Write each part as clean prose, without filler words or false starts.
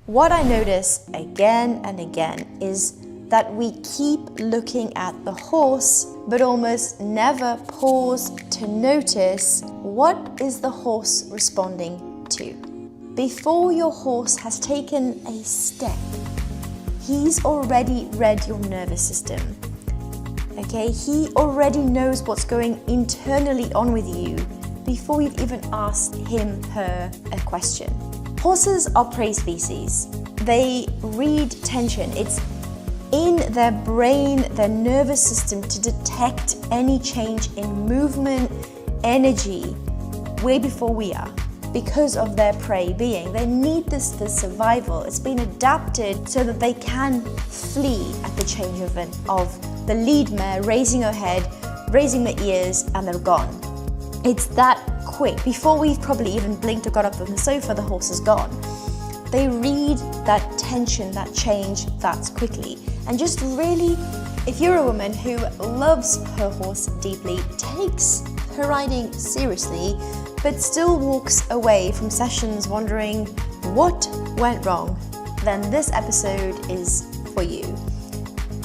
What I notice again and again is that we keep looking at the horse, but almost never pause to notice what is the horse responding to. Before your horse has taken a step, he's already read your nervous system. Okay, he already knows what's going internally on with you before you've even asked him, her a question. Horses are prey species. They read tension. It's in their brain, their nervous system, to detect any change in movement, energy, way before we are, because of their prey being. They need this for survival. It's been adapted so that they can flee at the change of the lead mare raising her head, raising the ears, and they're gone. It's that quick. Before we've probably even blinked or got up from the sofa, the horse is gone. They read that tension, that change that quickly. And just really, if you're a woman who loves her horse deeply, takes her riding seriously, but still walks away from sessions wondering what went wrong, then this episode is for you.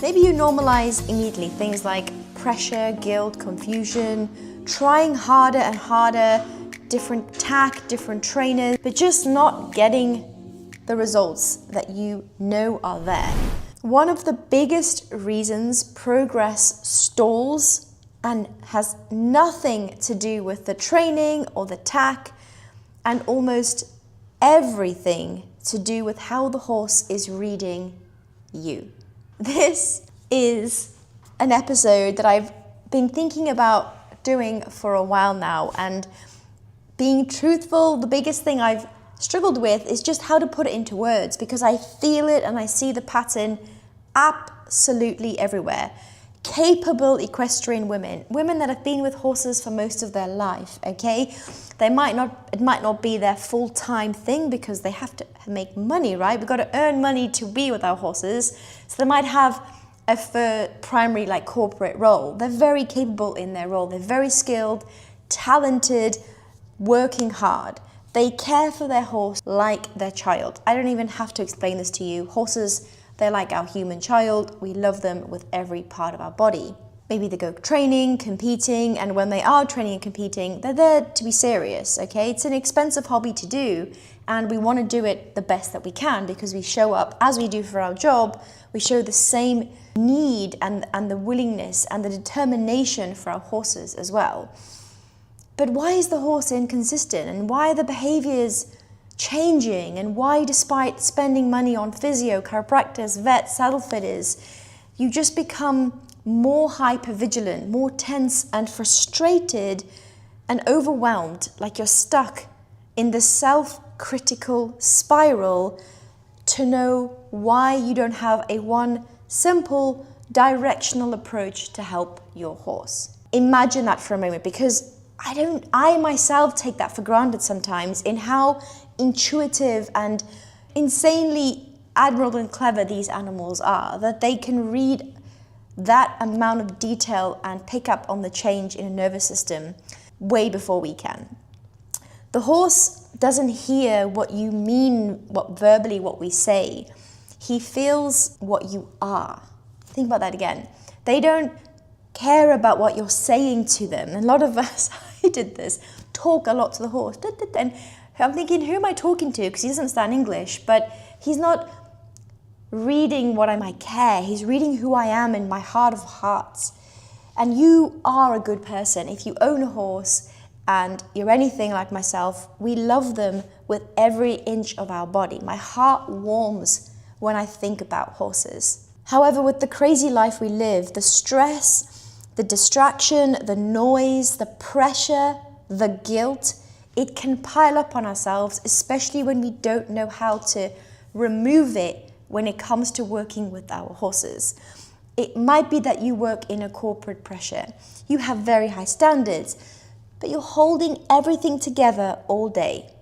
Maybe you normalize immediately things like pressure, guilt, confusion, trying harder and harder, different tack, different trainers, but just not getting the results that you know are there. One of the biggest reasons progress stalls and has nothing to do with the training or the tack, and almost everything to do with how the horse is reading you. This is an episode that I've been thinking about doing for a while now, and being truthful, the biggest thing I've struggled with is just how to put it into words, because I feel it and I see the pattern absolutely everywhere. Capable equestrian women that have been with horses for most of their life, okay? It might not be their full-time thing because they have to make money, right? We've got to earn money to be with our horses. So they might have a primary like corporate role. They're very capable in their role. They're very skilled, talented, working hard. They care for their horse like their child. I don't even have to explain this to you. Horses, they're like our human child. We love them with every part of our body. Maybe they go training, competing, and when they are training and competing, they're there to be serious, okay? It's an expensive hobby to do, and we want to do it the best that we can because we show up as we do for our job. We show the same need and the willingness and the determination for our horses as well. But why is the horse inconsistent, and why are the behaviors changing, and why, despite spending money on physio, chiropractors, vets, saddle fitters, you just become more hypervigilant, more tense and frustrated and overwhelmed, like you're stuck in the self-critical spiral to know why you don't have a one simple directional approach to help your horse. Imagine that for a moment, because I myself take that for granted sometimes, in how intuitive and insanely admirable and clever these animals are, that they can read that amount of detail and pick up on the change in a nervous system way before we can. The horse doesn't hear what you mean, what we say. He feels what you are. Think about that again. They don't care about what you're saying to them. And a lot of us, I did this, talk a lot to the horse. And I'm thinking, who am I talking to? Because he doesn't understand English, but he's not reading what I might care. He's reading who I am in my heart of hearts. And you are a good person. If you own a horse and you're anything like myself, we love them with every inch of our body. My heart warms when I think about horses. However, with the crazy life we live, the stress, the distraction, the noise, the pressure, the guilt, it can pile up on ourselves, especially when we don't know how to remove it when it comes to working with our horses. It might be that you work in a corporate pressure. You have very high standards, but you're holding everything together all day.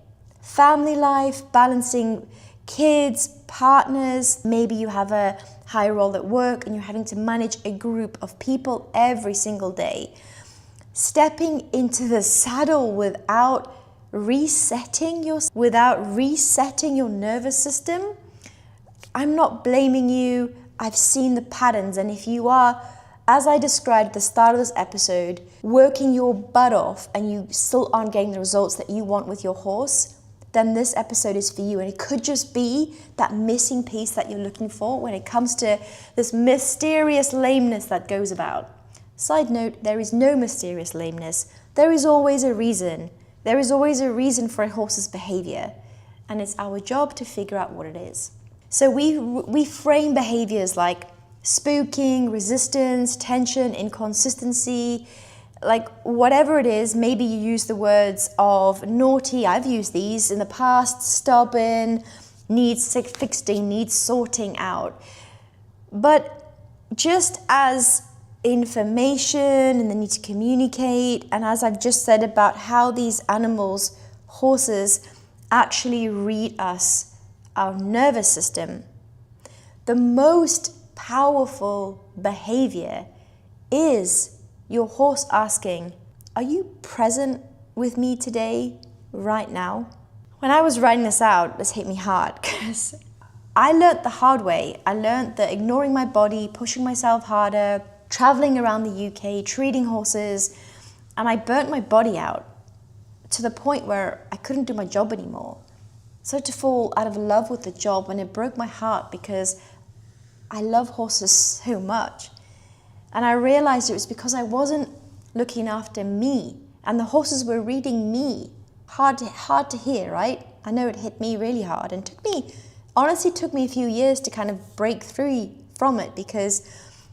Family life, balancing kids, partners, maybe you have a high role at work and you're having to manage a group of people every single day. Stepping into the saddle without resetting your nervous system, I'm not blaming you. I've seen the patterns, and if you are, as I described at the start of this episode, working your butt off and you still aren't getting the results that you want with your horse, then this episode is for you. And it could just be that missing piece that you're looking for when it comes to this mysterious lameness that goes about. Side note, there is no mysterious lameness. There is always a reason. There is always a reason for a horse's behavior, and it's our job to figure out what it is. So we frame behaviors like spooking, resistance, tension, inconsistency, like whatever it is. Maybe you use the words of naughty, I've used these in the past, stubborn, needs fixing, needs sorting out. But just as information and the need to communicate, and as I've just said about how these animals, horses, actually read us, our nervous system, the most powerful behavior is your horse asking, are you present with me today, right now? When I was writing this out, this hit me hard because I learned the hard way. I learned that ignoring my body, pushing myself harder, traveling around the UK, treating horses, and I burnt my body out to the point where I couldn't do my job anymore. So to fall out of love with the job, and it broke my heart because I love horses so much. And I realized it was because I wasn't looking after me, and the horses were reading me. Hard to hear, right? I know it hit me really hard, and honestly took me a few years to kind of break through from it, because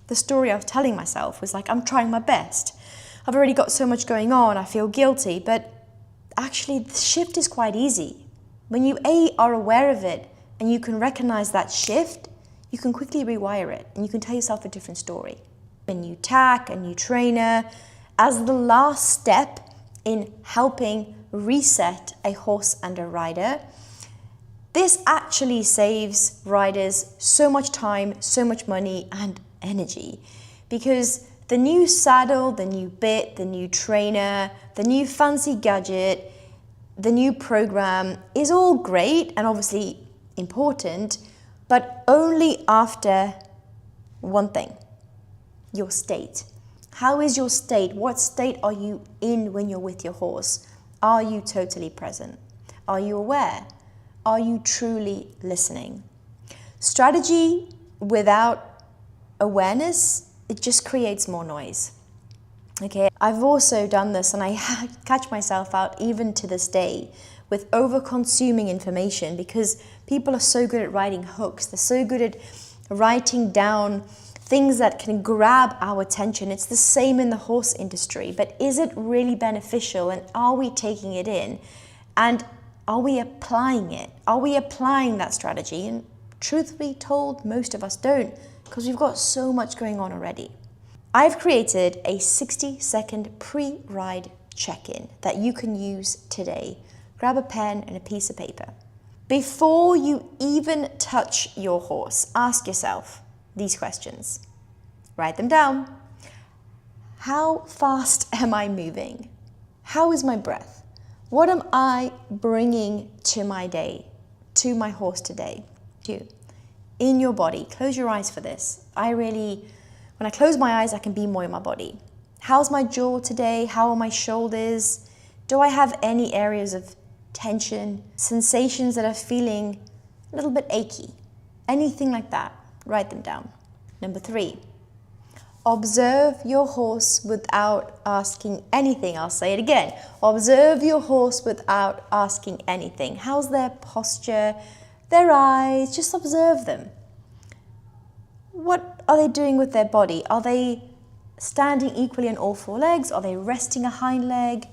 the story I was telling myself was like, I'm trying my best. I've already got so much going on, I feel guilty, but actually the shift is quite easy. When you are aware of it and you can recognize that shift, you can quickly rewire it and you can tell yourself a different story. A new tack, a new trainer, as the last step in helping reset a horse and a rider. This actually saves riders so much time, so much money and energy, because the new saddle, the new bit, the new trainer, the new fancy gadget, the new program is all great and obviously important, but only after one thing: your state. How is your state? What state are you in when you're with your horse? Are you totally present? Are you aware? Are you truly listening? Strategy without awareness, it just creates more noise. Okay, I've also done this, and I catch myself out even to this day with over-consuming information, because people are so good at writing hooks. They're so good at writing down things that can grab our attention. It's the same in the horse industry, but is it really beneficial, and are we taking it in? And are we applying it? Are we applying that strategy? And truth be told, most of us don't, because we've got so much going on already. I've created a 60-second pre-ride check-in that you can use today. Grab a pen and a piece of paper. Before you even touch your horse, ask yourself these questions. Write them down. How fast am I moving? How is my breath? What am I bringing to my day, to my horse today? In your body. Close your eyes for this. When I close my eyes, I can be more in my body. How's my jaw today? How are my shoulders? Do I have any areas of tension, sensations that are feeling a little bit achy? Anything like that, write them down. Number 3, observe your horse without asking anything. I'll say it again. Observe your horse without asking anything. How's their posture, their eyes? Just observe them. What are they doing with their body? Are they standing equally on all 4 legs? Are they resting a hind leg?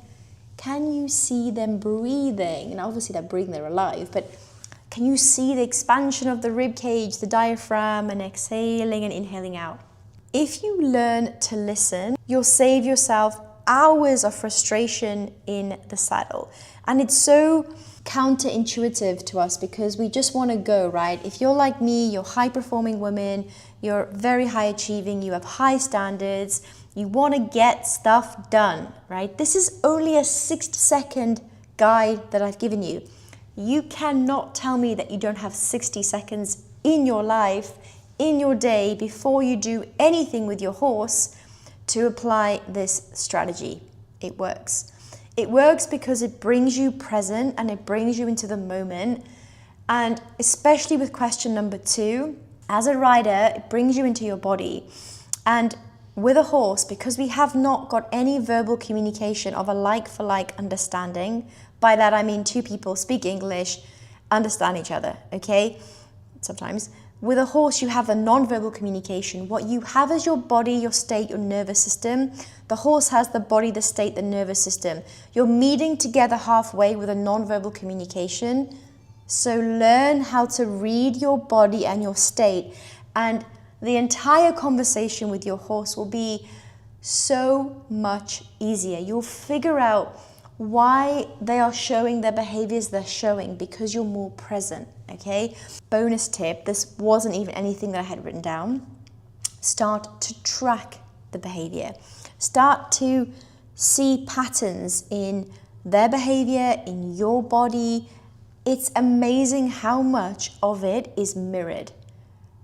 Can you see them breathing? And obviously they're breathing, they're alive, but can you see the expansion of the rib cage, the diaphragm, and exhaling and inhaling out? If you learn to listen, you'll save yourself hours of frustration in the saddle. And it's so counterintuitive to us because we just want to go, right? If you're like me, you're high-performing women, you're very high-achieving, you have high standards, you want to get stuff done, right? This is only a 6-second guide that I've given you. You cannot tell me that you don't have 60 seconds in your life, in your day, before you do anything with your horse to apply this strategy. It works. It works because it brings you present and it brings you into the moment. And especially with question number 2, as a rider, it brings you into your body. And with a horse, because we have not got any verbal communication of a like-for-like understanding, by that I mean 2 people speak English, understand each other, okay? Sometimes. With a horse, you have a non-verbal communication. What you have is your body, your state, your nervous system. The horse has the body, the state, the nervous system. You're meeting together halfway with a non-verbal communication. So learn how to read your body and your state, and the entire conversation with your horse will be so much easier. You'll figure out why they are showing their behaviors they're showing, because you're more present, okay? Bonus tip, this wasn't even anything that I had written down. Start to track the behavior. Start to see patterns in their behavior, in your body. It's amazing how much of it is mirrored.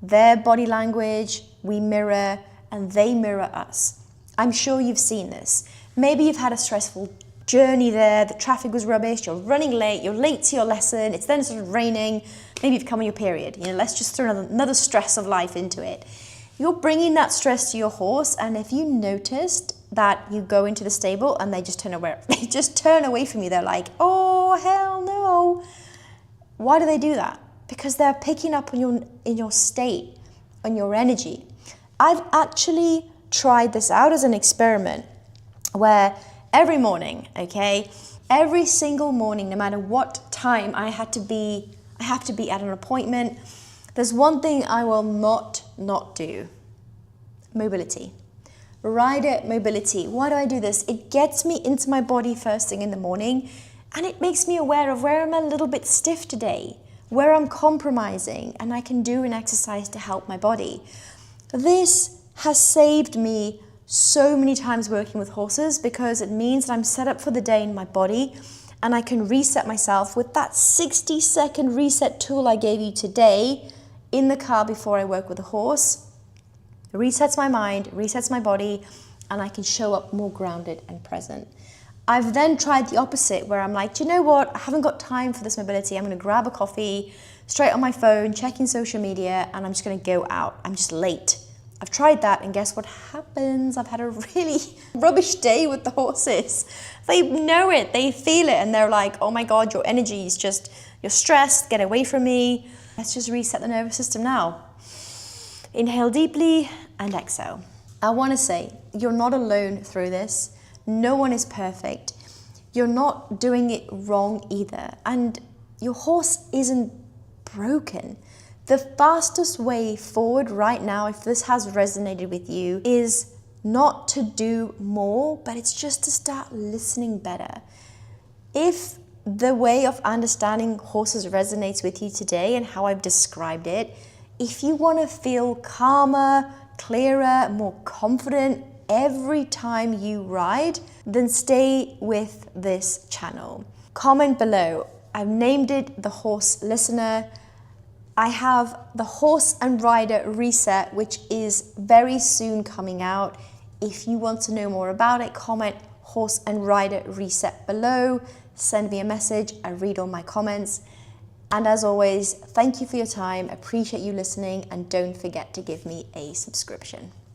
Their body language, we mirror, and they mirror us. I'm sure you've seen this. Maybe you've had a stressful journey there, the traffic was rubbish, you're running late, you're late to your lesson, it's then started raining, maybe you've come on your period. Let's just throw another stress of life into it. You're bringing that stress to your horse, and if you noticed that you go into the stable and they just turn away from you, they're like, oh, hell no. Why do they do that? Because they're picking up on in your state, on your energy. I've actually tried this out as an experiment where every morning, okay, every single morning, no matter what time I have to be at an appointment, there's one thing I will not do. Mobility. Rider mobility. Why do I do this? It gets me into my body first thing in the morning, and it makes me aware of where I'm a little bit stiff today, where I'm compromising, and I can do an exercise to help my body. This has saved me so many times working with horses, because it means that I'm set up for the day in my body and I can reset myself with that 60-second reset tool I gave you today in the car before I work with a horse. It resets my mind, resets my body, and I can show up more grounded and present. I've then tried the opposite, where I'm like, do you know what? I haven't got time for this mobility. I'm going to grab a coffee, straight on my phone, checking social media, and I'm just going to go out. I'm just late. I've tried that, and guess what happens? I've had a really rubbish day with the horses. They know it, they feel it, and they're like, oh my God, your energy is just, you're stressed, get away from me. Let's just reset the nervous system now. Inhale deeply and exhale. I want to say, you're not alone through this. No one is perfect. You're not doing it wrong either. And your horse isn't broken. The fastest way forward right now, if this has resonated with you, is not to do more, but it's just to start listening better. If the way of understanding horses resonates with you today and how I've described it, if you want to feel calmer, clearer, more confident every time you ride, then stay with this channel. Comment below. I've named it the Horse Listener. I have the Horse and Rider Reset, which is very soon coming out. If you want to know more about it, comment Horse and Rider Reset below. Send me a message. I read all my comments. And as always, thank you for your time. Appreciate you listening, and don't forget to give me a subscription.